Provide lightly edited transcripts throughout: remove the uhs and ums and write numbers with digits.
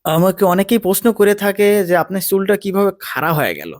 আমাকে অনেকেই প্রশ্ন করে থাকে যে আপনার চুলটা কিভাবে খাড়া হয়ে গেল।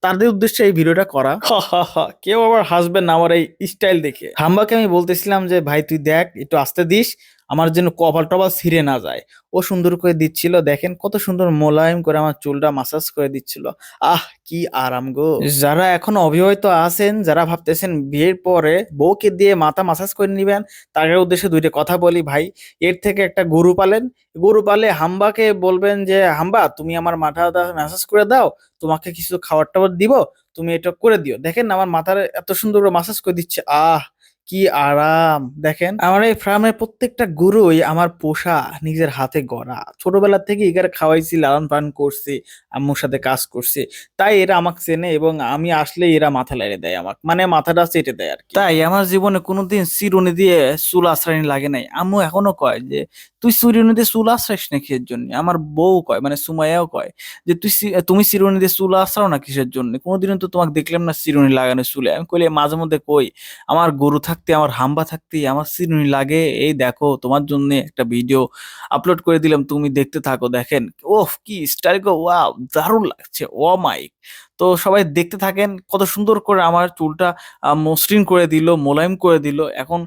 তাদের উদ্দেশ্যে এই ভিডিওটা করা। হা হা হা, কেউ আবার হাসবেন না আমার এই স্টাইল দেখে। হাম্বাকে আমি বলতেছিলাম যে ভাই তুই দেখ একটু আস্তে দিস, আমার যেন কপাল টপাল ছিঁড়ে না যায়। ও সুন্দর করে দিচ্ছিল, দেখেন কত সুন্দর মোলায়েম করে আমার চুলটা মাসাজ করে দিচ্ছিল। আহ, কি আরাম গো। যারা এখন অবিবাহিত আছেন, যারা ভাবতেছেন বিয়ের পরে বউকে দিয়ে মাথা মাসাজ করে নিবেন, তাদের উদ্দেশ্যে দুইটা কথা বলি ভাই। এর থেকে একটা গরু পালেন। গরু পালে হাম্বাকে বলবেন যে হাম্বা তুমি আমার মাথাটা ম্যাসাজ করে দাও, তোমাকে কিছু খাবার টাবার দিব, তুমি এটা করে দিও। দেখেন না আমার মাথার এত সুন্দর করে মাসাজ করে দিচ্ছে। আহ, কি আরাম। দেখেন আমার এই ফার্মের প্রত্যেকটা গরুই আমার পোষা, নিজের হাতে গড়া। ছোটবেলা থেকে এগার খাওয়াইছি, লালন পালন করছি, আম্মুর সাথে কাজ করছি। তাই এরা আমাকে চেনে এবং আমি আসলে এরা মাথা লেড়ে দেয় আমাকে, মানে মাথাটা চেটে দেয় আর কি। তাই আমার জীবনে কোনোদিন চিরুনি দিয়ে চুল আঁচড়ানি লাগে নাই। আম্মু এখনো কয় যে তুই চিরুনি দিয়ে চুল আঁচড়াইস না কিসের জন্য। আমার বউ কয়, মানে সুমাইয়াও কয় যে তুমি চিরুনি দিয়ে চুল আঁচড়াও না কিসের জন্য, কোনোদিনও তো তোমাকে দেখলাম না চিরুনি লাগানো চুলে। আমি কইলে মাঝে মধ্যে কই আমার গরু থাকতে, আমার হাম্বা থাকতে আমার চিরুনি লাগে। এই দেখো তোমার জন্য একটা ভিডিও আপলোড করে দিলাম, তুমি দেখতে থাকো। দেখেন ওহ কি স্টাইল গো, ওয়াও দারুণ লাগছে, ও মাই। তো সবাই দেখতে থাকেন কত সুন্দর করে আমার চুলটা মসৃণ করে দিল, মোলায়েম করে দিল। এখন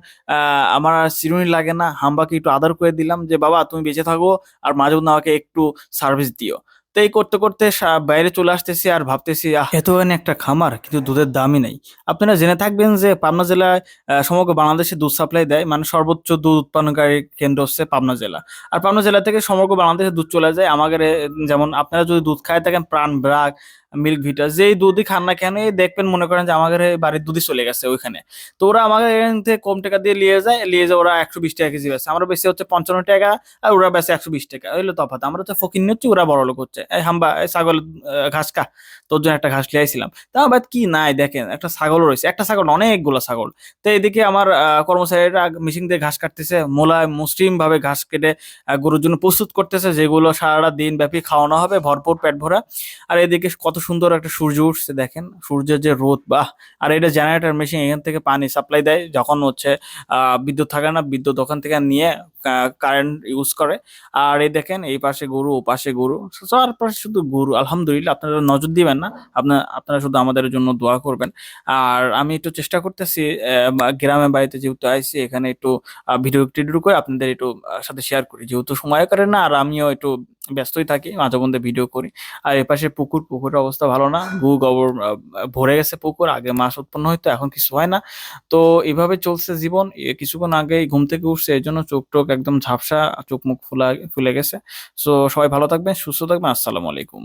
আমার আর চিরুনি লাগে না। হাম্বাকে একটু আদর করে দিলাম যে বাবা তুমি বেঁচে থাকো, আর মাঝে মধ্যে আমাকে একটু সার্ভিস দিও। তো এই করতে করতে বাইরে চলে আসতেছি আর ভাবতেছি এত একটা খামার কিন্তু দুধের দামই নাই। আপনারা জেনে থাকবেন যে পাবনা জেলায় সমগ্র বাংলাদেশে দুধ সাপ্লাই দেয়, মানে সর্বোচ্চ দুধ উৎপাদনকারী কেন্দ্র হচ্ছে পাবনা জেলা। আর পাবনা জেলা থেকে সমগ্র বাংলাদেশে দুধ চলে যায় আমাদের যেমন আপনারা যদি দুধ খায় থাকেন প্রাণ ব্রাক, মিল্ক ভিটা, যেই দুধই খান না কেন এই দেখবেন মনে করেন যে আমাদের এই বাড়ির দুধই চলে গেছে ওইখানে। তো ওরা আমাদের এখান থেকে কম টাকা দিয়ে নিয়ে যায় ওরা 120 টাকা কেজি বেচে, আমরা বেশি হচ্ছে 55 টাকা, আর ওরা বেচে 120 টাকা। হইলো তফাৎ, আমরা হচ্ছে ফকির হচ্ছে, ওরা বড় লোক হচ্ছে। এই হাম্বা এই ছাগল ঘাস খা, তোর জন্য একটা ঘাস লিয়ে আইছিলাম। তা বাদ কি নাই, দেখেন একটা ছাগল রয়েছে, একটা ছাগল না, অনেকগুলো ছাগল। তো এদিকে আমার কর্মচারীরা মেশিন দিয়ে ঘাস কাটতেছে, মসৃণ ভাবে ঘাস কেটে গরুর জন্য প্রস্তুত করতেছে, যেগুলো সারাটা দিন ব্যাপী খাওয়ানো হবে ভরপুর পেট ভরা। আর এদিকে কত সুন্দর একটা সূর্য উঠছে, দেখেন সূর্যের যে রোদ, বাহ। আর এটা জেনারেটর মেশিন, এখান থেকে পানি সাপ্লাই দেয় যখন হচ্ছে বিদ্যুৎ থাকে না, বিদ্যুৎ ওখান থেকে নিয়ে কারেন্ট ইউজ করে। আর এই দেখেন এই পাশে গরু, ও পাশে গরু, চারপাশে শুধু গরু। আলহামদুলিল্লাহ, আপনারা নজর দিবেন না, আপনারা শুধু আমাদের জন্য দোয়া করবেন। আর আমি একটু চেষ্টা করতেছি গ্রামের বাড়িতে যেহেতু আইছি, এখানে একটু ভিডিও টিডিও করে আপনাদের একটু সাথে শেয়ার করি, যেহেতু সময় করে না আর আমিও একটু ব্যস্তই থাকি, মাঝে মধ্যে ভিডিও করি। আর এপাশে পুকুরের অবস্থা ভালো না, গু গোবর ভরে গেছে পুকুর, আগে মাছ উৎপন্ন হইতো এখন কিছু হয় না। তো এভাবে চলছে জীবন। কিছুক্ষণ আগে ঘুম থেকে উঠছে, এই জন্য চোখ টোক একদম ঝাপসা, চোখ মুখ ফুলে গেছে। সো সবাই ভালো থাকবেন, সুস্থ থাকবেন, আসসালামু আলাইকুম।